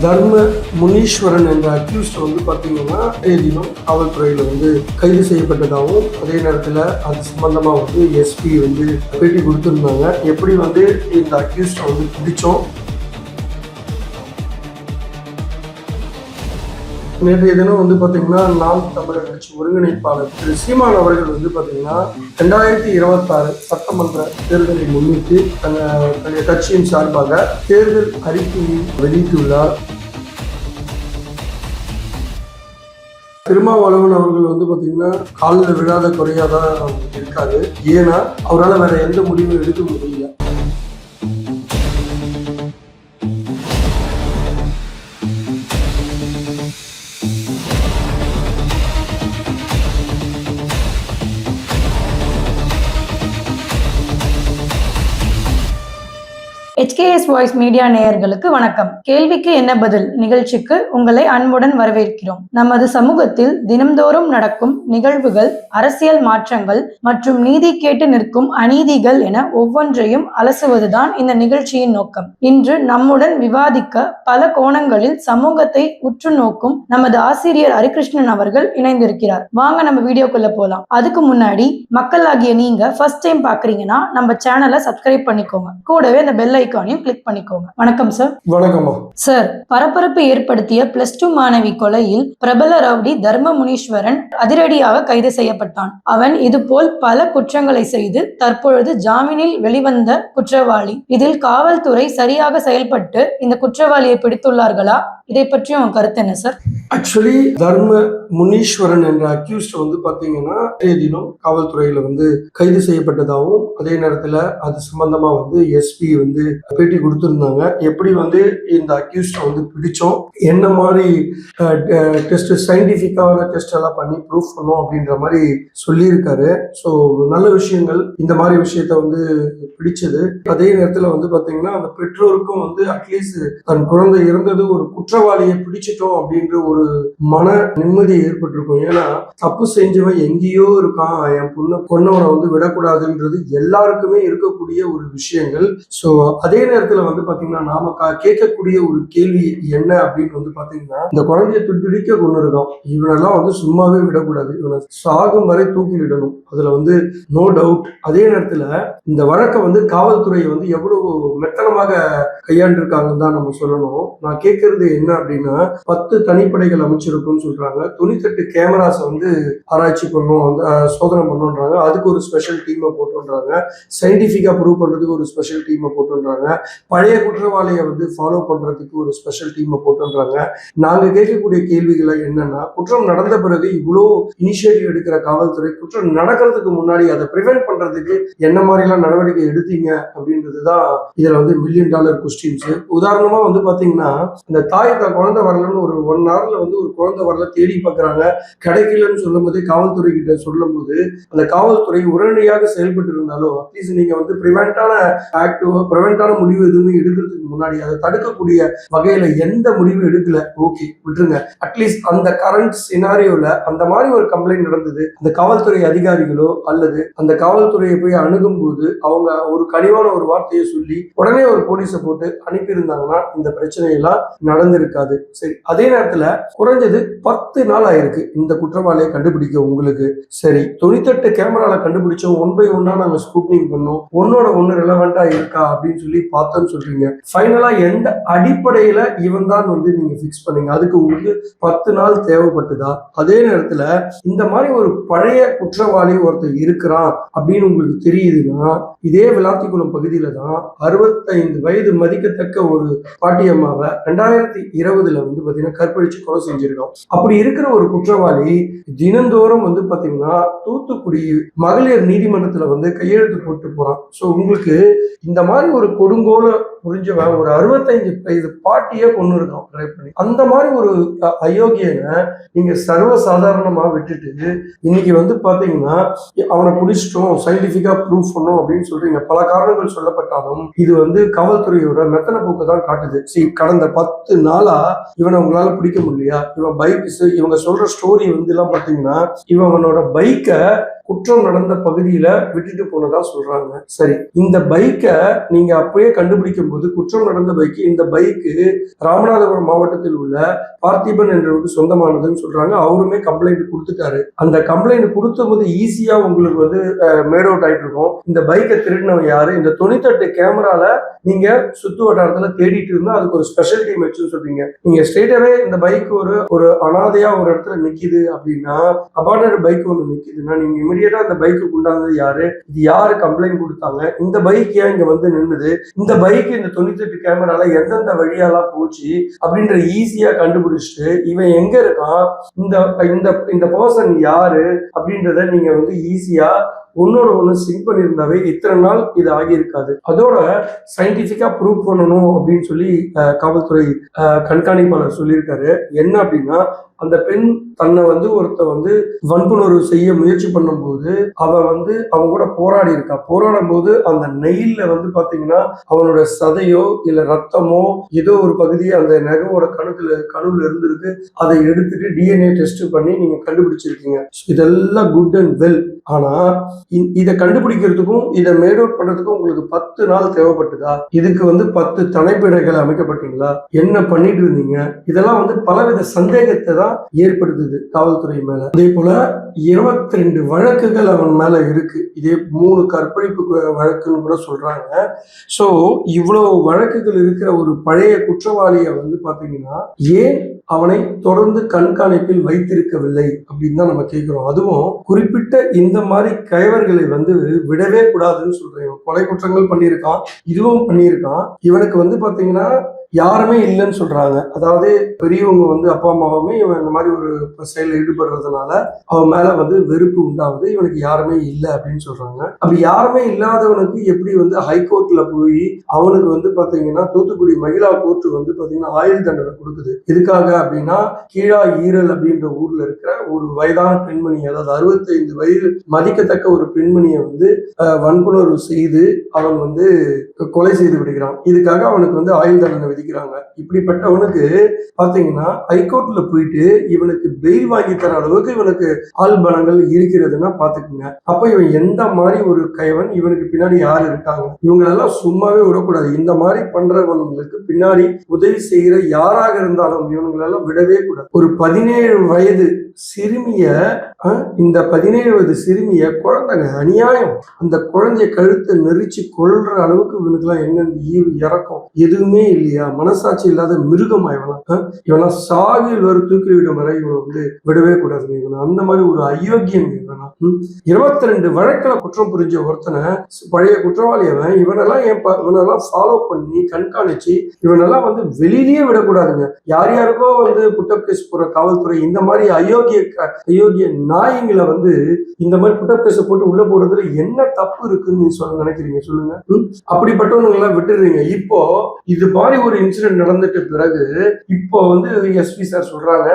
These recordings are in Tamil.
தர்ம முனீஸ்வரன் என்ற அக்யூஸ்ட் பார்த்தீங்கன்னா தினம் காவல்துறையில் கைது செய்யப்பட்டதாகவும் அதே நேரத்தில் அது சம்பந்தமாக எஸ்பி பேட்டி கொடுத்துருந்தாங்க. எப்படி இந்த அக்யூஸ்ட் பிடிச்சோம். நேற்றைய தினம் பார்த்தீங்கன்னா நாம் தமிழர் கட்சி ஒருங்கிணைப்பாளர் திரு சீமான் அவர்கள் பார்த்தீங்கன்னா 2026 சட்டமன்ற தேர்தலை முன்னிட்டு தன்னுடைய கட்சியின் சார்பாக தேர்தல் அறிக்கையை வெளியிட்டுள்ளார். திருமாவளவன் அவர்கள் பார்த்தீங்கன்னா காலில் விழாத குறையாக தான் இருக்காரு. ஏன்னா அவரால் வேற எந்த முடிவும் எடுக்க முடியல. HKS வாய்ஸ் மீடியா நேயர்களுக்கு வணக்கம். கேள்விக்கு என்ன பதில் நிகழ்ச்சிக்கு உங்களை அன்புடன் வரவேற்கிறோம். நமது சமூகத்தில் தினம்தோறும் நடக்கும் நிகழ்வுகள், அரசியல் மாற்றங்கள் மற்றும் நீதி கேட்டு நிற்கும் அநீதிகள் என ஒவ்வொன்றையும் அலசுவதுதான் இந்த நிகழ்ச்சியின் நோக்கம். இன்று நம்முடன் விவாதிக்க பல கோணங்களில் சமூகத்தை உற்று நோக்கும் நமது ஆசிரியர் ஹரிகிருஷ்ணன் அவர்கள் இணைந்திருக்கிறார். வாங்க நம்ம வீடியோக்குள்ள போலாம். அதுக்கு முன்னாடி மக்களாகிய நீங்க ஃபர்ஸ்ட் டைம் பாக்குறீங்கன்னா நம்ம சேனலை சப்ஸ்கிரைப் பண்ணிக்கோங்க. கூடவே இந்த பெல் கிளிக் பண்ணிக்கோங்க. வணக்கம் சார். வணக்கம் சார். பரபரப்பு ஏற்படுத்திய +2 மாணவி கொலையில் பிரபல ரவுடி தர்ம முனீஸ்வரன் அதிரடியாக கைது செய்யப்பட்டான். அவன் இதுபோல் பல குற்றங்களை செய்து தற்பொழுது ஜாமீனில் வெளிவந்த குற்றவாளி. இதில் காவல்துறை சரியாக செயல்பட்டு இந்த குற்றவாளியை பிடித்துள்ளார்களா? இதை பற்றி உங்க கருத்து என்ன சார்? ஆக்சுவலி தர்ம முனீஸ்வரன் என்ற அக்யூஸ்ட் பாத்தீங்கன்னா தினம் காவல்துறையில கைது செய்யப்பட்டதாகவும் அதே நேரத்துல அது சம்பந்தமா எஸ்பி பேட்டி கொடுத்திருந்தாங்க. எப்படி இந்த அக்யூஸ்ட் பிடிச்சோம், என்ன மாதிரி டெஸ்ட், சயின்டிபிக்கான டெஸ்ட் எல்லாம் பண்ணி ப்ரூஃப் பண்ணோம் அப்படின்ற மாதிரி சொல்லியிருக்காரு. ஸோ நல்ல விஷயங்கள். இந்த மாதிரி விஷயத்த பிடிச்சது. அதே நேரத்துல பாத்தீங்கன்னா அந்த பெற்றோருக்கும் அட்லீஸ்ட் தன் குழந்தை இருந்தது ஒரு குற்றவாளியை பிடிச்சிட்டோம் அப்படின்ற ஒரு மன நிம்மதி ஏற்பட்டிருக்கும். ஏன்னா தப்பு செஞ்சவன் எங்கேயோ இருக்கான், என் பொண்ணவனை விடக்கூடாதுன்றது எல்லாருக்குமே இருக்கக்கூடிய ஒரு விஷயங்கள். ஸோ அதே நேரத்துல பாத்தீங்கன்னா நாம கேட்கக்கூடிய ஒரு கேள்வி என்ன அப்படின்னு பாத்தீங்கன்னா, இந்த குழந்தைய துடிக்க கொண்டு இருக்கான், இவனெல்லாம் சும்மாவே விடக்கூடாது, இவனை சாகும் வரை தூக்கிலிடணும். அதுல நோ டவுட். அதே நேரத்துல இந்த வழக்கை காவல்துறை எவ்வளவு மெத்தனமாக கையாண்டிருக்காங்கன்னு தான் நம்ம சொல்லணும். நான் கேட்கறது என்ன அப்படின்னா, 10 தனிப்படைகள் அமைச்சிருக்குன்னு சொல்றாங்க. 98 கேமராஸ் ஆராய்ச்சி பண்ணும், சோதனை பண்ணுன்றாங்க. அதுக்கு ஒரு ஸ்பெஷல் டீமை போட்டுன்றாங்க. சயின்டிபிக்கா ப்ரூவ் பண்றதுக்கு ஒரு ஸ்பெஷல் டீமை போட்டுன்றாங்க. பழைய குற்றவாளியை ஃபாலோ பண்றதுக்கு ஒரு ஸ்பெஷல் டீமை போட்டுன்றாங்க. நாங்க கேட்கக்கூடிய கேள்விகளை என்னன்னா, குற்றம் நடந்த பிறகு இவ்வளோ இனிஷியேட்டிவ் எடுக்கிற காவல்துறை குற்றம் நடக்கிறதுக்கு முன்னாடி அதை ப்ரிவென்ட் பண்றதுக்கு என்ன மாதிரி எல்லாம் நடவடிக்கை எடுத்தீங்க அப்படின்றதுதான் இதுல $1 மில்லியன் கொஸ்டின்ஸ். உதாரணமா பாத்தீங்கன்னா, இந்த தாய் தான் குழந்தை வரலன்னு ஒரு 1 hourல ஒரு குழந்தை வரல தேடி பார்க்கறாங்க, கிடைக்கலன்னு சொல்லும் போது காவல்துறை கிட்ட சொல்லும் போது அந்த காவல்துறை உடனடியாக செயல்பட்டு இருந்தாலும் அட்லீஸ்ட் நீங்க ப்ரிவென்டான ஆக்டிவோ ப்ரிவென்டான முடிவு எதுவுமே எடுக்கிறதுக்கு முன்னாடி அதை தடுக்கக்கூடிய வகையில எந்த முடிவு எடுக்கல. ஓகே, விட்டுருங்க. அட்லீஸ்ட் அந்த கரண்ட் சினாரியோல அந்த மாதிரி ஒரு கம்ப்ளைண்ட் நடந்தது, அந்த காவல்துறை அதிகாரிகளோ அல்லது அந்த காவல்துறையை போய் அணுகும் போது அவங்க ஒரு கனிவான ஒரு வார்த்தையை சொல்லி உடனே ஒரு போலீஸை போட்டு அனுப்பியிருந்தாங்கன்னா இந்த பிரச்சனையெல்லாம் நடந்திருக்காது. சரி, அதே நேரத்துல குறைஞ்சது 10 நாள் ஆயிருக்கு இந்த குற்றவாளியை கண்டுபிடிக்க உங்களுக்கு. சரி, 98 கேமரால கண்டுபிடிச்சோம், 1 by 1 நாங்க ஸ்கூட்னிங் பண்ணோம், ஒன்னோட ஒன்னு ரெலவெண்டா இருக்கா அப்படின்னு சொல்லி பார்த்தோன்னு சொல்றீங்க. ஃபைனலா எந்த அடிப்படையில இவன் தான் நீங்க பிக்ஸ் பண்ணீங்க? அதுக்கு உங்களுக்கு 10 நாள் தேவைப்பட்டுதா? அதே நேரத்துல இந்த மாதிரி ஒரு பழைய குற்றவாளி ஒருத்தர் இருக்கிறான் அப்படின்னு உங்களுக்கு தெரியுதுன்னா, இதே விளாத்திக்குளம் பகுதியில தான் 65 வயது மதிக்கத்தக்க ஒரு பாட்டியம்மாவை 2020 பாத்தீங்கன்னா கற்பழிச்சு கொலை செஞ்சிருக்கோம். அப்படி இருக்கிற ஒரு குற்றவாளி தினந்தோறும் பாத்தீங்கன்னா தூத்துக்குடி மகளிர் நீதிமன்றத்துல கையெழுத்து போட்டு போறான். சோ உங்களுக்கு இந்த மாதிரி ஒரு கொடுங்கோல புரிஞ்சவன் ஒரு 65 வயது பாட்டியே கொண்டு இருக்கான் ட்ரைவ் பண்ணி. அந்த மாதிரி ஒரு அயோக்கியனை நீங்க சர்வ சாதாரணமா விட்டுட்டு இன்னைக்கு பாத்தீங்கன்னா அவனை பிடிச்சிட்டோம், சயின்டிபிக்கா ப்ரூவ் பண்ணோம் அப்படின்னு சொல்றீங்க. பல காரணங்கள் சொல்லப்பட்டாலும் இது காவல்துறையோட மெத்தன போக்கு தான் காட்டுது. கடந்த 10 நாளா இவனை உங்களால பிடிக்க முடியலையா? இவன் பைக், இவங்க சொல்ற ஸ்டோரி எல்லாம் பாத்தீங்கன்னா, இவனோட பைக்கை குற்றம் நடந்த பகுதியில விட்டுட்டு போனதா சொல்றாங்க. சரி, இந்த பைக்கை நீங்க அப்பயே கண்டுபிடிக்கும் போது குற்றம் நடந்த பைக்கு, இந்த பைக்கு ராமநாதபுரம் மாவட்டத்தில் உள்ள பார்த்திபன் என்றவருக்கு சொந்தமானதுன்னு சொல்றாங்க. அவருமே கம்ப்ளைண்ட் கொடுத்துட்டாரு. அந்த கம்ப்ளைண்ட் கொடுத்த போது ஈஸியா உங்களுக்கு வந்து மேட் அவுட் ஆயிட்டு இருக்கும். இந்த பைக்கை திருடினவன் யாரு, இந்த 98 கேமரால நீங்க சுத்து வட்டாரத்துல தேடிட்டு இருந்தா அதுக்கு ஒரு ஸ்பெஷல் டீம் வச்சுன்னு சொல்றீங்க. நீங்க ஸ்ட்ரெயிட்டாவே இந்த பைக் ஒரு அனாதையா ஒரு இடத்துல நிக்குது அப்படின்னா, அபார்டட் பைக் ஒன்று நிக்குதுன்னா, நீங்க இமிடியேட்டா அந்த பைக்கு கொண்டாந்தது யாரு, இது யாரு கம்ப்ளைண்ட் கொடுத்தாங்க, இந்த பைக் ஏன் இங்க வந்து நின்னுது, இந்த பைக் இந்த 98 கேமரால எந்தெந்த வழியாலாம் போச்சு அப்படின்ற ஈஸியா கண்டுபிடிச்சிட்டு இவன் எங்க இருக்கான், இந்த பர்சன் யாரு அப்படின்றத நீங்க வந்து ஈஸியா ஒன்னோட ஒண்ணு சிங்க் பண்ணியிருந்தாவே இத்தனை நாள் இது ஆகியிருக்காது. அதோட சயின்டிபிக்கா ப்ரூவ் பண்ணணும் அப்படின்னு சொல்லி காவல்துறை கண்காணிப்பாளர் சொல்லியிருக்காரு. என்ன அப்படின்னா, அந்த பெண் தன்னை வந்து ஒருத்த வந்து வன்புணர்வு செய்ய முயற்சி பண்ணும்போது அவன் கூட போராடி இருக்கா. போராடும் போது அந்த நெயில்ல வந்து பாத்தீங்கன்னா அவனோட சதையோ இல்ல ரத்தமோ ஏதோ ஒரு பகுதியை அந்த நெகவோட கணுல இருந்திருக்கு. அதை எடுத்துட்டு DNA டெஸ்ட் பண்ணி நீங்க கண்டுபிடிச்சிருக்கீங்க. இதெல்லாம் குட் அண்ட் வெல். ஆனா இதை கண்டுபிடிக்கிறதுக்கும் இதை மேட் அவுட் பண்றதுக்கும் உங்களுக்கு 10 நாள் தேவைப்பட்டுதா? இதுக்கு வந்து 10 தனிப்படைகள் அமைக்கப்பட்டீங்களா? என்ன பண்ணிட்டு இருந்தீங்க? இதெல்லாம் வந்து பலவித சந்தேகத்தை தான் ஏற்படுத்துது காவல்துறை மேல. அதே போல 22 வழக்குகள் அவன் மேல இருக்கு. இதே 3 கற்பழிப்பு வழக்குன்னு கூட சொல்றாங்க. சோ இவ்வளவு வழக்குகள் இருக்கிற ஒரு பழைய குற்றவாளியை வந்து பாத்தீங்கன்னா ஏன் அவனை தொடர்ந்து கண்காணிப்பில் வைத்திருக்கவில்லை அப்படின்னு தான் நம்ம கேட்கிறோம். அதுவும் குறிப்பிட்ட இந்த மாதிரி கயவர்களை வந்து விடவே கூடாதுன்னு சொல்றேன். கொலை குற்றங்கள் பண்ணியிருக்கான், இதுவும் பண்ணியிருக்கான். இவனுக்கு வந்து பாத்தீங்கன்னா யாருமே இல்லைன்னு சொல்றாங்க. அதாவது பெரியவங்க வந்து அப்பா அம்மாவுமே இவன் இந்த மாதிரி ஒரு செயலில் ஈடுபடுறதுனால அவன் மேல வந்து வெறுப்பு உண்டாகுது. இவனுக்கு யாருமே இல்லை அப்படின்னு சொல்றாங்க. அப்படி யாருமே இல்லாதவனுக்கு எப்படி வந்து ஹைகோர்ட்ல போய் அவனுக்கு வந்து பாத்தீங்கன்னா தூத்துக்குடி மகிழா கோர்ட் வந்து பாத்தீங்கன்னா ஆயுள் தண்டனை கொடுக்குது. எதுக்காக அப்படின்னா, கீழா ஈரல் அப்படின்ற ஊர்ல இருக்கிற ஒரு வயதான பெண்மணி, அதாவது 65 வயது மதிக்கத்தக்க ஒரு பெண்மணியை வந்து வன்புணர்வு செய்து அவன் வந்து கொலை செய்து விடுகிறான். இதுக்காக அவனுக்கு வந்து ஆயுள் தண்டனை விதிக்கிறாங்க. இப்படிப்பட்டவனுக்கு பாத்தீங்கன்னா ஹைகோர்ட்ல போயிட்டு இவனுக்கு பெயில் வாங்கி தர அளவுக்கு இவனுக்கு ஆள்பலங்கள் இருக்கிறதுன்னா பாத்துக்குங்க. அப்ப இவன் எந்த மாதிரி ஒரு கைவன், இவனுக்கு பின்னாடி யாரு இருக்காங்க, இவங்களெல்லாம் சும்மாவே விடக்கூடாது. இந்த மாதிரி பண்றவங்களுக்கு பின்னாடி உதவி செய்கிற யாராக இருந்தாலும் இவங்களெல்லாம் விடவே கூடாது. ஒரு 17 வயது சிறுமிய இந்த 17 வயது சிறுமிய குழந்தைங்க அநியாயம், அந்த குழந்தைய கழுத்தை நெரிச்சு கொள்ற அளவுக்கு இவனுக்குலாம் எங்க ஈவு இறக்கம் எதுவுமே இல்லையா? மனசாட்சி இல்லாத மிருகம் இவனா சாகில் வர தூக்கி விடும் வரை இவனை வந்து விடவே கூடாது. இவன் அந்த மாதிரி ஒரு அயோக்கியம் இவனா. 22 வழக்குல குற்றம் புரிஞ்ச ஒருத்தனை பழைய குற்றவாளியவன் இவனெல்லாம் ஃபாலோ பண்ணி கண்காணிச்சு இவனெல்லாம் வந்து வெளியிலேயே விடக்கூடாதுங்க. யார் யாருக்கோ வந்து புட்டப் கேஸ் போற காவல்துறை இந்த மாதிரி அயோக்கிய நாயங்களை வந்து இந்த மாதிரி புட்டப் கேஸை போட்டு உள்ள போடுறதுல என்ன தப்பு இருக்குன்னு நினைக்கிறீங்க சொல்லுங்க? அப்படிப்பட்டவங்க எல்லாம் விட்டுறீங்க. இப்போ இது மாதிரி ஒரு இன்சிடென்ட் நடந்துட்டு பிறகு இப்போ வந்து எஸ்பி சார் சொல்றாங்க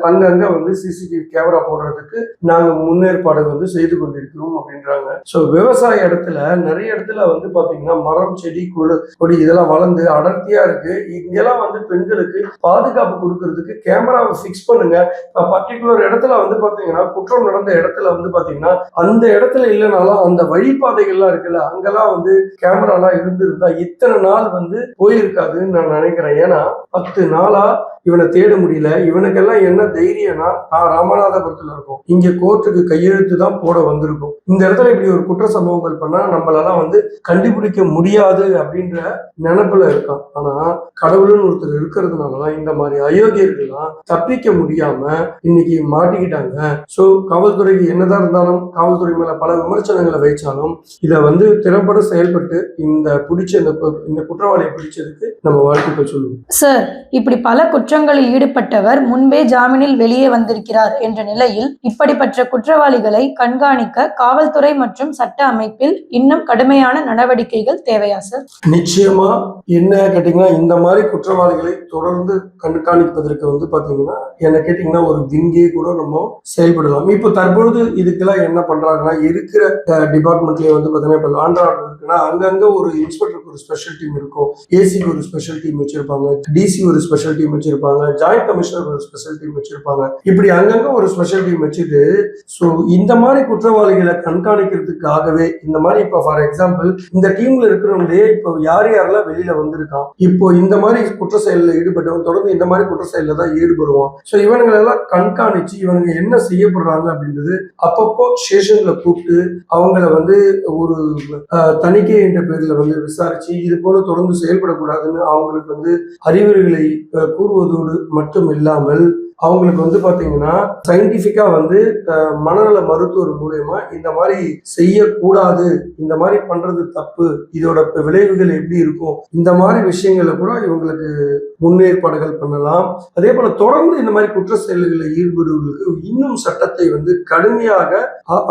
அங்கங்க வந்து சிசிடிவி கேமரா போடுறதுக்கு நாங்க முன்னேற்பாடு வந்து செய்து கொண்டிருக்கிறோம் அப்படின்றாங்க. சோ விவசாய இடத்துல நிறைய இடத்துல வந்து பாத்தீங்கன்னா மரம் செடி கொடி இதெல்லாம் வளர்ந்து அடர்த்தியா இருக்கு. இங்கெல்லாம் வந்து பெண்களுக்கு பாதுகாப்பு கொடுக்கறதுக்கு கேமராவை பிக்ஸ் பண்ணுங்க. பர்டிகுலர் இடத்துல வந்து பாத்தீங்கன்னா குற்றம் நடந்த இடத்துல வந்து பாத்தீங்கன்னா அந்த இடத்துல இல்லைனாலும் அந்த வழிபாதைகள்லாம் இருக்குல்ல, அங்கெல்லாம் வந்து கேமராலாம் இருந்திருந்தா இத்தனை நாள் வந்து போயிருக்காதுன்னு நான் நினைக்கிறேன். ஏன்னா 10 நாளா இவனை தேட முடியல. இவனுக்கெல்லாம் என்ன தைரியம்னா, நான் ராமநாதபுரத்துல இருக்கோம், இங்க கோர்ட்டுக்கு கையெழுத்து தான் போட வந்திருக்கும், இந்த இடத்துல இப்படி ஒரு குற்ற சம்பவங்கள் பண்ணா நம்மளெல்லாம் வந்து கண்டுபிடிக்க முடியாது அப்படின்ற நினைப்புல இருக்கான். ஆனா கடவுள்னு ஒருத்தர் இருக்கிறதுனாலதான் இந்த மாதிரி அயோக்கியர்கள்லாம் தப்பிக்க முடியாம இன்னைக்கு மாட்டிக்கிட்டாங்க. சோ காவல்துறைக்கு என்னதான் இருந்தாலும் காவல்துறை மேல பல விமர்சனங்களை வைச்சாலும் இதை வந்து திறம்பட செயல்பட்டு இந்த குற்றவாளியை பிடிச்சதுக்கு நம்ம வாழ்த்துக்கள் சொல்லுவோம். சார், இப்படி பல குற்றங்களில் ஈடுபட்டவர் முன்பே ஜாமீனில் வெளியே வந்திருக்கிறார் என்ற நிலையில் இப்படிப்பட்ட குற்றவாளிகளை கண்காணிக்க காவல்துறை மற்றும் சட்ட அமைப்பில் இன்னும் கடுமையான நடவடிக்கைகள் தேவையா சார்? நிச்சயமா. என்ன கேட்டீங்கன்னா, இந்த மாதிரி குற்றவாளிகளை தொடர்ந்து கண்காணிப்பதற்கு வந்து பாத்தீங்கன்னா என்ன கேட்டீங்கன்னா ஒரு விங்கே கூட நம்ம செயல்படலாம். இப்போ தற்பொழுது இதுக்கெல்லாம் என்ன பண்றாங்கன்னா, இருக்கிற டிபார்ட்மெண்ட்லயே வந்து பாத்தீங்கன்னா இப்ப லாண்ட் ஆர்டர் இருக்குன்னா அங்கங்க ஒரு இன்ஸ்பெக்டருக்கு ஒரு ஸ்பெஷல் டீம் இருக்கும், ஏசிக்கு ஒரு ஸ்பெஷல் டீம் வச்சிருப்பாங்க, டிசி ஒரு ஸ்பெஷல் டீம் வச்சிருப்பாங்க, வச்சிருப்பாங்க, ஜாயிண்ட் கமிஷனர் ஒரு ஸ்பெஷல் டீம் வச்சிருப்பாங்க. இப்படி அங்கங்க ஒரு ஸ்பெஷல் டீம் வச்சுட்டு ஸோ இந்த மாதிரி குற்றவாளிகளை கண்காணிக்கிறதுக்காகவே இந்த மாதிரி இப்போ ஃபார் எக்ஸாம்பிள் இந்த டீம்ல இருக்கிறவங்களே இப்போ யார் யாரெல்லாம் வெளியில வந்திருக்கான், இப்போ இந்த மாதிரி குற்ற செயலில் ஈடுபட்டவன் தொடர்ந்து இந்த மாதிரி குற்ற செயலில் தான் ஈடுபடுவான். ஸோ இவனுங்களெல்லாம் கண்காணிச்சு இவனுங்க என்ன செய்யப்படுறாங்க அப்படின்றது அப்பப்போ ஸ்டேஷன்ல கூப்பிட்டு அவங்கள வந்து ஒரு தணிக்கை என்ற பேர்ல வந்து விசாரிச்சு இது போல தொடர்ந்து செயல்படக்கூடாதுன்னு அவங்களுக்கு வந்து அறிவுரைகளை கூறுவதோடு மட்டும் இல்லாமல் அவங்களுக்கு வந்து பாத்தீங்கன்னா சயின்டிபிக்கா வந்து மனநல மருத்துவர் மூலயமா இந்த மாதிரி செய்யக்கூடாது, இந்த மாதிரி பண்றது தப்பு, இதோட விளைவுகள் எப்படி இருக்கும், இந்த மாதிரி விஷயங்களை கூட இவங்களுக்கு முன்னேற்பாடுகள் பண்ணலாம். அதே போல தொடர்ந்து இந்த மாதிரி குற்ற செயல்களில் ஈடுபடுவர்களுக்கு இன்னும் சட்டத்தை வந்து கடுமையாக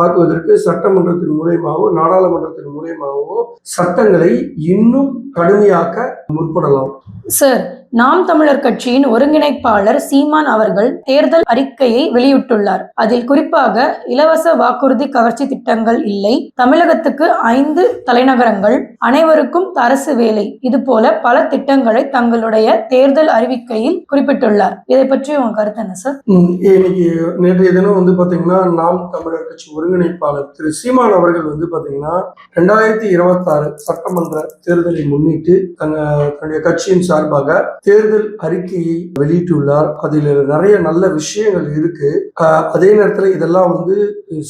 ஆக்குவதற்கு சட்டமன்றத்தின் மூலயமாவோ நாடாளுமன்றத்தின் மூலயமாவோ சட்டங்களை இன்னும் கடுமையாக்க முற்படலாம். சார், நாம் தமிழர் கட்சியின் ஒருங்கிணைப்பாளர் சீமான் அவர்கள் தேர்தல் அறிக்கையை வெளியிட்டுள்ளார். அதில் குறிப்பாக இலவச வாக்குறுதி கவர்ச்சி திட்டங்கள் இல்லை, தமிழகத்துக்கு 5 தலைநகரங்கள், அனைவருக்கும் அரசு வேலை, இது போல பல திட்டங்களை தங்களுடைய தேர்தல் அறிவிக்கையில் குறிப்பிட்டுள்ளார். இதை பற்றி உங்க கருத்து என்ன சார்? இன்னைக்கு நேற்றைய தினம் வந்து பாத்தீங்கன்னா நாம் தமிழர் கட்சி ஒருங்கிணைப்பாளர் திரு சீமான் அவர்கள் வந்து பாத்தீங்கன்னா 2026 சட்டமன்ற தேர்தலை முன்னிட்டு தன்னுடைய கட்சியின் சார்பாக தேர்தல் அறிக்கையை வெளியிட்டுள்ளார். அதில் நிறைய நல்ல விஷயங்கள் இருக்கு. அதே நேரத்துல இதெல்லாம் வந்து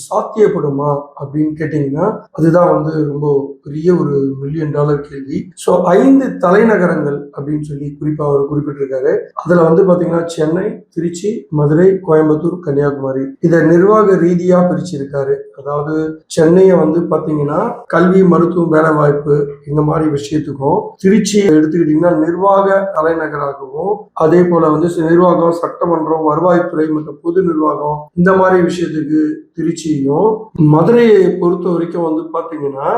சாத்தியப்படுமா அப்படின்னு கேட்டீங்கன்னா அதுதான் வந்து ரொம்ப பெரிய ஒரு $1 மில்லியன் கேள்வி. ஸோ 5 தலைநகரங்கள் அப்படின்னு சொல்லி குறிப்பா அவர் குறிப்பிட்டிருக்காரு. அதுல வந்து பாத்தீங்கன்னா சென்னை, திருச்சி, மதுரை, கோயம்புத்தூர், கன்னியாகுமரி இதை நிர்வாக ரீதியா பிரிச்சிருக்காரு. அதாவது சென்னையை வந்து பாத்தீங்கன்னா கல்வி, மருத்துவம், வேலை வாய்ப்பு இந்த மாதிரி விஷயத்துக்கும், திருச்சியை எடுத்துக்கிட்டீங்கன்னா நிர்வாக தலைநகராகவும், அதே போல வந்து நிர்வாகம், சட்டமன்றம், வருவாய்த்துறை மற்றும் பொது நிர்வாகம் இந்த மாதிரி விஷயத்துக்கு திருச்சியும், மதுரையை பொறுத்த வரைக்கும் வந்து பாத்தீங்கன்னா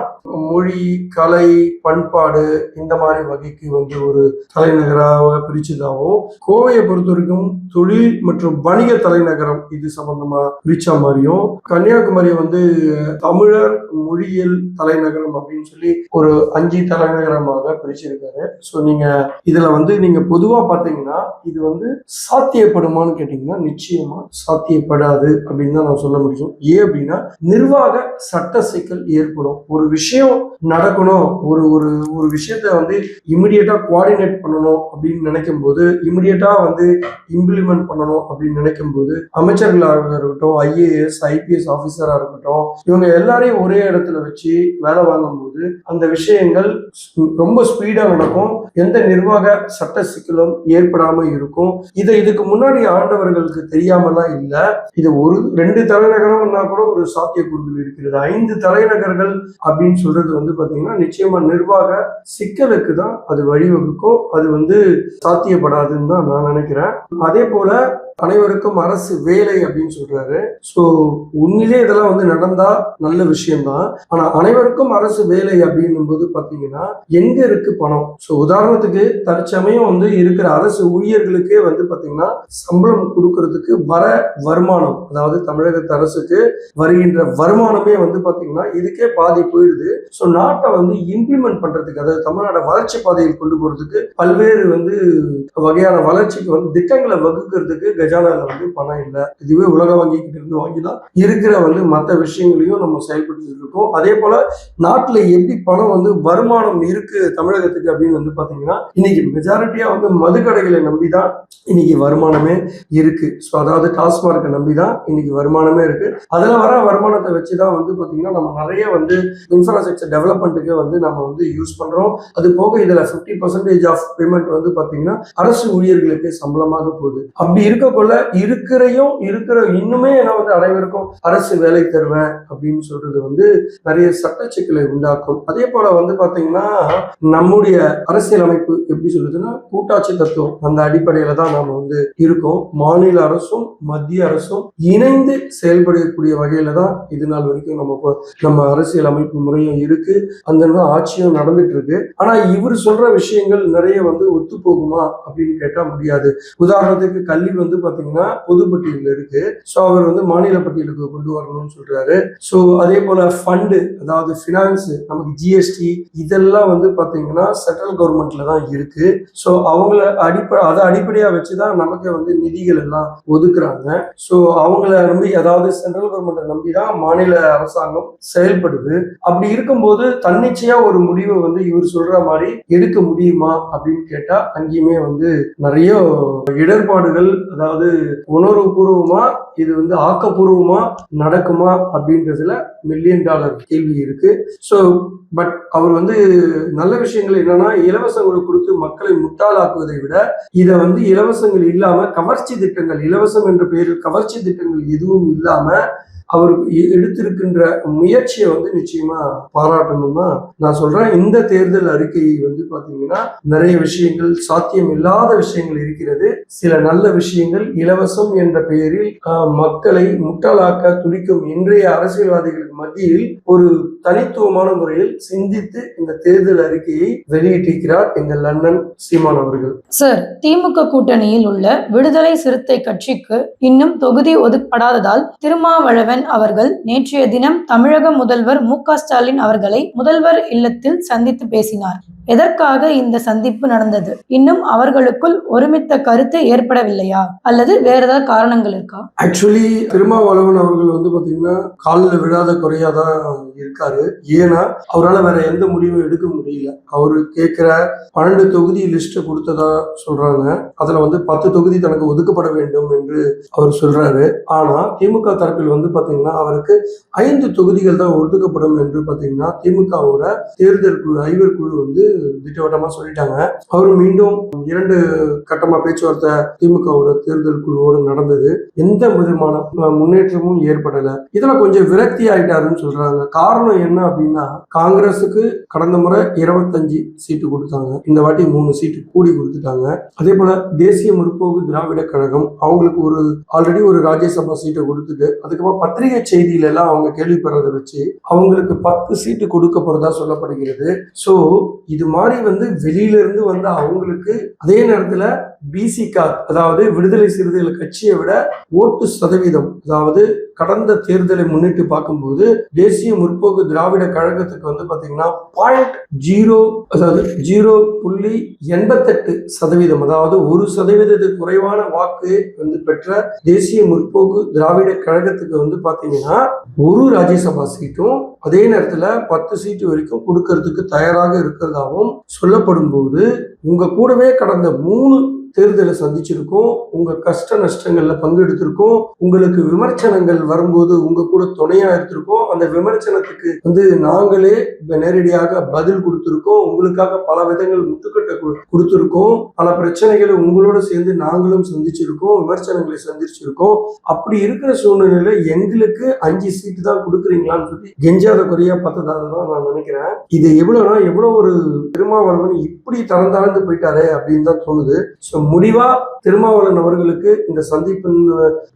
மொழி, கலை, பண்பாடு இந்த மாதிரி வகைக்கு வந்து ஒரு தலைநகராக பிரிச்சதாகவும், கோவையை பொறுத்த வரைக்கும் தொழில் மற்றும் வணிக தலைநகரம் இது சம்பந்தமா பிரிச்ச மாதிரியும், கன்னியாகுமரியை வந்து தமிழர் மொழியியல் தலைநகரம் அப்படின்னு சொல்லி ஒரு 5 தலைநகரமாக பிரிச்சிருக்காரு. ஸோ நீங்க இதுல வந்து நீங்க பொதுவா பாத்தீங்கன்னா இது வந்து சாத்தியப்படுமான்னு கேட்டீங்கன்னா நிச்சயமா சாத்தியப்படாது அப்படின்னு தான் நான் சொல்ல முடியும். ஏன் அப்படின்னா நிர்வாக சட்ட சிக்கல் ஏற்படும். ஒரு விஷயம் நடக்கணும், ஒரு ஒரு ஒரு விஷயத்த வந்து இமிடியேட்டா கோஆர்டினேட் பண்ணணும் அப்படின்னு நினைக்கும் போது, இமிடியேட்டா வந்து இம்ப்ளிமெண்ட் பண்ணணும் அப்படின்னு நினைக்கும் போது அமைச்சர்களாக இருக்கட்டும், IAS, IPS ஆபீசரா இருக்கட்டும், இவங்க எல்லாரையும் ஒரே இடத்துல வச்சு வேலை வாங்கும் போது அந்த விஷயங்கள் ரொம்ப ஸ்பீடா நடக்கும், எந்த நிர்வாக சட்ட சிக்கலும் ஏற்படாம இருக்கும். இதுக்கு முன்னாடி ஆண்டவர்களுக்கு தெரியாமலாம் இல்ல. இது 1-2 தலைநகரம்னா கூட ஒரு சாத்தியக்கூறுகள் இருக்கிறது. 5 தலைநகர்கள் அப்படின்னு சொல்றது வந்து பாத்தீங்கன்னா நிச்சயமா நிர்வாக சிக்கலுக்கு தான் அது வழிவகுக்கும். அது வந்து சாத்தியப்படாதுன்னு தான் நான் நினைக்கிறேன். அதே போல அனைவருக்கும் அரசு வேலை அப்படின்னு சொல்றாரு. ஸோ உண்மையிலே இதெல்லாம் வந்து நடந்தா நல்ல விஷயம்தான். ஆனா அனைவருக்கும் அரசு வேலை அப்படின்னும் போது பாத்தீங்கன்னா எங்க இருக்கு பணம்? ஸோ உதாரணத்துக்கு தற்சமயம் வந்து இருக்கிற அரசு ஊழியர்களுக்கே வந்து பாத்தீங்கன்னா சம்பளம் கொடுக்கறதுக்கு வர வருமானம், அதாவது தமிழகத்து அரசுக்கு வருகின்ற வருமானமே வந்து பாத்தீங்கன்னா இதுக்கே பாதி போயிடுது. ஸோ நாட்டை வந்து இம்ப்ளிமெண்ட் பண்றதுக்கு, அதாவது தமிழ்நாடு வளர்ச்சி பாதையில் கொண்டு போறதுக்கு பல்வேறு வந்து வகையான வளர்ச்சிக்கு வந்து திட்டங்களை வகுக்கிறதுக்கு கஜானால வந்து பணம் இல்லை. இதுவே உலக வங்கி கிட்ட இருந்து வாங்கிதான் இருக்கிற வந்து மற்ற விஷயங்களையும் நம்ம செயல்பட்டு இருக்கோம். அதே போல நாட்டுல எப்படி பணம் வந்து வருமானம் இருக்கு தமிழகத்துக்கு அப்படின்னு வந்து பாத்தீங்கன்னா இன்னைக்கு மெஜாரிட்டியா வந்து மதுக்கடைகளை நம்பிதான் இன்னைக்கு வருமானமே இருக்கு. ஸோ அதாவது டாஸ்மார்க்கை நம்பிதான் இன்னைக்கு வருமானமே இருக்கு. அதுல வர வருமானத்தை வச்சுதான் வந்து பாத்தீங்கன்னா நம்ம நிறைய வந்து இன்ஃப்ராஸ்ட்ரக்சர் டெவலப்மெண்ட்டுக்கு வந்து நம்ம வந்து யூஸ் பண்றோம். அது போக இதுல 50% ஆஃப் பேமெண்ட் வந்து பாத்தீங்கன்னா அரசு ஊழியர்களுக்கு சம்பளமாக போகுது. அப்படி இருக்கக்குள்ள இருக்கிற இன்னுமே நான் வந்து அனைவருக்கும் அரசு வேலை தருவேன் அப்படின்னு சொல்றது வந்து நிறைய சட்ட சிக்கலை உண்டாக்கும். அதே போல வந்து பாத்தீங்கன்னா நம்முடைய அரசியல் அமைப்பு எப்படி சொல்லுதுன்னா கூட்டாட்சி தத்துவம், அந்த அடிப்படையில தான் நாம வந்து இருக்கோம். மாநில அரசும் மத்திய அரசும் இணைந்து செயல்படக்கூடிய வகையில தான் இது நாள் வரைக்கும் நம்ம அரசியல் அமைப்பு முறையும் இருக்கு, அந்த ஆட்சியும் நடந்துட்டு இருக்கு. ஆனா இவர் சொல்ற விஷயங்கள் நிறைய வந்து ஒத்து போகுமா அப்படின்னு கேட்டா முடியாது. உதாரணத்துக்கு கல்வி வந்து பாத்தீங்கன்னா பொதுப்பட்டியலில் இருக்கு. ஸோ அவர் வந்து மாநில பட்டியலுக்கு கொண்டு வரணும்னு சொல்றாரு. ஸோ அதே போல ஃபண்டு, அதாவது ஃபினான்ஸ், நமக்கு ஜிஎஸ்டி இதெல்லாம் வந்து பாத்தீங்கன்னா சென்ட்ரல் கவர்மெண்ட்ல தான் இருக்கு. ஸோ அவங்கள அதை அடிப்படையா வச்சுதான் நமக்கு வந்து நிதிகள் எல்லாம் ஒதுக்குறாங்க. ஸோ அவங்கள நம்பி, அதாவது சென்ட்ரல் கவர்மெண்ட்டை நம்பி தான் மாநில அரசாங்கம் செயல்படுது. அப்படி இருக்கும்போது தன்னிச்சையா ஒரு முடிவை வந்து இவர் சொல்ற மாதிரி எடுக்க முடியுமா அப்படின்னு கேட்டா அங்கேயுமே வந்து நிறைய இடர்பாடுகள், அதாவது உணர்வுபூர்வமா இது வந்து ஆக்கப்பூர்வமா நடக்குமா அப்படின்றதுல $1,000,000 கேள்வி இருக்கு. ஸோ பட் அவர் வந்து நல்ல விஷயங்கள் என்னன்னா, இலவசங்கள் கொடுத்து மக்களை முட்டாளாக்குவதை விட இதை வந்து இலவசங்கள் இல்லாம கவர்ச்சி திட்டங்கள், இலவசம் என்ற பெயரில் கவர்ச்சி திட்டங்கள் எதுவும் இல்லாம அவர் எடுத்திருக்கின்ற முயற்சியை வந்து நிச்சயமா பாராட்டணும் தான் நான் சொல்றேன். இந்த தேர்தல் அறிக்கையை வந்து பாத்தீங்கன்னா நிறைய விஷயங்கள், சாத்தியம் இல்லாத விஷயங்கள் இருக்கிறது. சில நல்ல விஷயங்கள், இலவசம் என்ற பெயரில் மக்களை முட்டாளாக்க துடிக்கும் இன்றைய அரசியல்வாதிகளுக்கு மத்தியில் ஒரு தனித்துவமான முறையில் சிந்தித்து இந்த தேர்தல் அறிக்கையை வெளியிட்டிருக்கிறார் எங்கள் லண்டன் சீமான் அவர்கள். சார், திமுக கூட்டணியில் உள்ள விடுதலை சிறுத்தை கட்சிக்கு இன்னும் தொகுதி ஒதுக்கப்படாததால் திருமாவளவன் அவர்கள் நேற்றைய தினம் தமிழக முதல்வர் மு.க.ஸ்டாலின் அவர்களை முதல்வர் இல்லத்தில் சந்தித்து பேசினார். எதற்காக இந்த சந்திப்பு நடந்தது? இன்னும் அவர்களுக்குள் ஒருமித்த கருத்து ஏற்படவில்லையா அல்லது வேற ஏதாவது காரணங்கள் இருக்கா? ஆக்சுவலி திருமாவளவன் அவர்கள் வந்து பாத்தீங்கன்னா காலில் விழாத குறையாதான் இருக்காரு. ஏன்னா அவரால் வேற எந்த முடிவும் எடுக்க முடியல. அவரு கேட்கிற 12 தொகுதி லிஸ்ட் கொடுத்ததா சொல்றாங்க. அதுல வந்து 10 தொகுதி தனக்கு ஒதுக்கப்பட வேண்டும் என்று அவர் சொல்றாரு. ஆனா திமுக தரப்பில் வந்து பாத்தீங்கன்னா அவருக்கு 5 தொகுதிகள் தான் ஒதுக்கப்படும் என்று பாத்தீங்கன்னா திமுகவோட தேர்தல் குழு, ஐவர் குழு வந்து திட்டவட்டமா சொல்லிட்டாங்க. அவரு மீண்டும் 2 கட்டமா பேச்சுவார்த்தை திமுகவோட தேர்தல் குழுவோடு நடந்தது. எந்த விதமான முன்னேற்றமும் ஏற்படல. இதுல கொஞ்சம் விரக்தி ஆயிட்டாருன்னு சொல்றாங்க. காரணம் என்ன அப்படின்னா, காங்கிரஸுக்கு கடந்த முறை 25 சீட்டு கொடுத்தாங்க, இந்த வாட்டி 3 சீட்டு கூடி கொடுத்துட்டாங்க. அதே போல தேசிய முற்போக்கு திராவிட கழகம் அவங்களுக்கு ஆல்ரெடி ஒரு ராஜ்யசபா சீட்டை கொடுத்துட்டு, அதுக்கப்புறம் பத்திரிகை செய்தியில எல்லாம் அவங்க கேள்விப்படுறதை வச்சு அவங்களுக்கு 10 சீட்டு கொடுக்க போறதா சொல்லப்படுகிறது. சோ இது மாதிரி வந்து வெளியில இருந்து வந்து அவங்களுக்கு அதே நேரத்துல பிசிகா, அதாவது விடுதலை சிறுத்தைகள் கட்சியை விட ஓட்டு சதவீதம், அதாவது கடந்த தேர்தலை முன்னிட்டு பார்க்கும்போது தேசிய முற்போக்கு திராவிட கழகத்துக்கு வந்து பாத்தீங்கன்னா 0.88%, அதாவது 1% குறைவான வாக்கு வந்து பெற்ற தேசிய முற்போக்கு திராவிட கழகத்துக்கு வந்து பாத்தீங்கன்னா ஒரு ராஜ்யசபா சீட்டும் அதே நேரத்துல 10 சீட்டு வரைக்கும் கொடுக்கறதுக்கு தயாராக இருக்கிறதாகவும் சொல்லப்படும் போது, உங்க கூடவே கடந்த 3 தேர்தலை சந்திச்சிருக்கோம், உங்க கஷ்ட நஷ்டங்கள்ல பங்கெடுத்திருக்கோம், உங்களுக்கு விமர்சனங்கள் வரும்போது உங்க கூட துணையா எடுத்திருக்கோம், அந்த விமர்சனத்துக்கு வந்து நாங்களே நேரடியாக பதில் கொடுத்திருக்கோம், உங்களுக்காக பல விதங்கள் முட்டுக்கட்டை கொடுத்திருக்கோம், பல பிரச்சனைகளை உங்களோட சேர்ந்து நாங்களும் சந்திச்சிருக்கோம், விமர்சனங்களை சந்திச்சிருக்கோம். அப்படி இருக்கிற சூழ்நிலையில எங்களுக்கு 5 சீட்டு தான் கொடுக்குறீங்களான்னு சொல்லி கெஞ்சாத குறையா பார்த்ததாக தான் நான் நினைக்கிறேன். இது எவ்வளவு ஒரு திருமாவளவன் இப்படி தரந்தாழ்ந்து போயிட்டாரே அப்படின்னு தான் தோணுது. முடிவா திருமாவளவன் அவர்களுக்கு இந்த சந்திப்பின்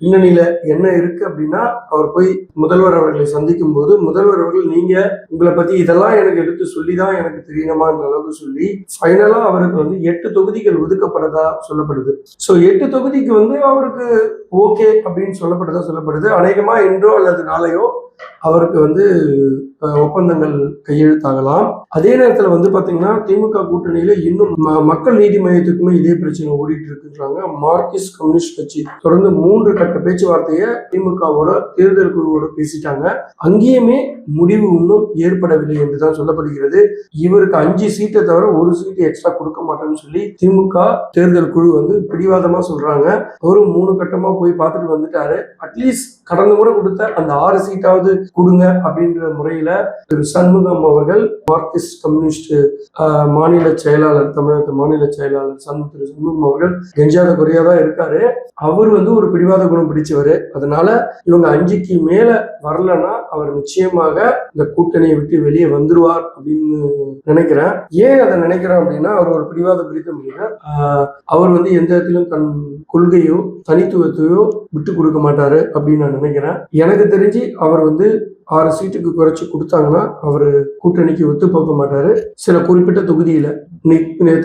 பின்னணியில என்ன இருக்கு அப்படின்னா, அவர் போய் முதல்வர் அவர்களை சந்திக்கும் போது முதல்வர் அவர்கள், நீங்க உங்களை பத்தி இதெல்லாம் எனக்கு எடுத்து சொல்லிதான் எனக்கு தெரியணுமான்ற அளவுக்கு சொல்லி ஃபைனலா அவருக்கு வந்து 8 தொகுதிகள் ஒதுக்கப்படதா சொல்லப்படுது. ஸோ 8 தொகுதிக்கு வந்து அவருக்கு ஓகே அப்படின்னு சொல்லப்படுது. அநேகமா இன்றோ அல்லது நாளையோ அவருக்கு வந்து ஒப்பந்தங்கள் கையெழுத்தாகலாம். அதே நேரத்துல வந்து பாத்தீங்கன்னா திமுக கூட்டணியில இன்னும் மக்கள் நீதி மையத்துக்குமே இதே பிரச்சனை ஓடிட்டு இருக்குன்றாங்க. மார்க்சிஸ்ட் கம்யூனிஸ்ட் கட்சி தொடர்ந்து 3 கட்ட பேச்சுவார்த்தையை திமுகவோட தேர்தல் குழுவோட பேசிட்டாங்க. அங்கேயுமே முடிவு இன்னும் ஏற்படவில்லை என்றுதான் சொல்லப்படுகிறது. இவருக்கு 5 சீட்டை தவிர 1 சீட்டு எக்ஸ்ட்ரா கொடுக்க மாட்டேன்னு சொல்லி திமுக தேர்தல் குழு வந்து பிடிவாதமா சொல்றாங்க. அவரும் 3 கட்டமா போய் பார்த்துட்டு வந்துட்டாரு. அட்லீஸ்ட் கடந்த முறை கொடுத்த அந்த 6 சீட்டாவது கொடுங்க அப்படின்ற முறையில திரு சண்முகம் அவர்கள், மார்க்சிஸ்ட் கம்யூனிஸ்ட் மாநில செயலாளர், தமிழக மாநில செயலாளர் திரு சண்முகம் அவர்கள் கெஞ்சாத குறையாதான் இருக்காரு. அவர் வந்து ஒரு பிடிவாத குணம் பிடிச்சவரு. அதனால இவங்க 5க்கு மேல வரலன்னா அவர் நிச்சயமாக இந்த கூட்டணியை விட்டு வெளியே வந்துருவார் அப்படின்னு நினைக்கிறேன். ஏன் அதை நினைக்கிறேன் அப்படின்னா, அவர் ஒரு பிடிவாத பிடித்த முடியல. அவர் வந்து எந்த இடத்திலும் தன் கொள்கையோ தனித்துவத்தையோ விட்டு கொடுக்க மாட்டாரு அப்படின்னு நான் நினைக்கிறேன். எனக்கு தெரிஞ்சு அவர் வந்து 6 சீட்டுக்கு குறைச்சி கொடுத்தாங்கன்னா அவர் கூட்டணிக்கு ஒத்து போக மாட்டாரு. சில குறிப்பிட்ட தொகுதியில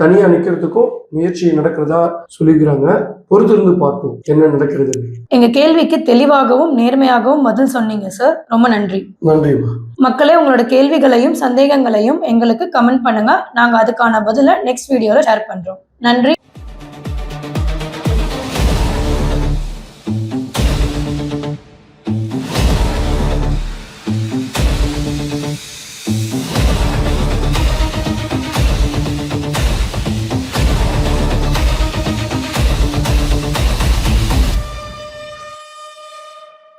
தனியா நிக்கிறதுக்கும் முயற்சி நடக்கிறதா சொல்லிக்கிறாங்க. பொறுத்திருந்து பார்ப்போம் என்ன நடக்கிறது. எங்க கேள்விக்கு தெளிவாகவும் நேர்மையாகவும் பதில் சொன்னீங்க சார். ரொம்ப நன்றி. நன்றிமா. மக்களே, உங்களோட கேள்விகளையும் சந்தேகங்களையும் எங்களுக்கு கமெண்ட் பண்ணுங்க. நாங்க அதுக்கான பதிலை நெக்ஸ்ட் வீடியோல ஷேர் பண்றோம். நன்றி.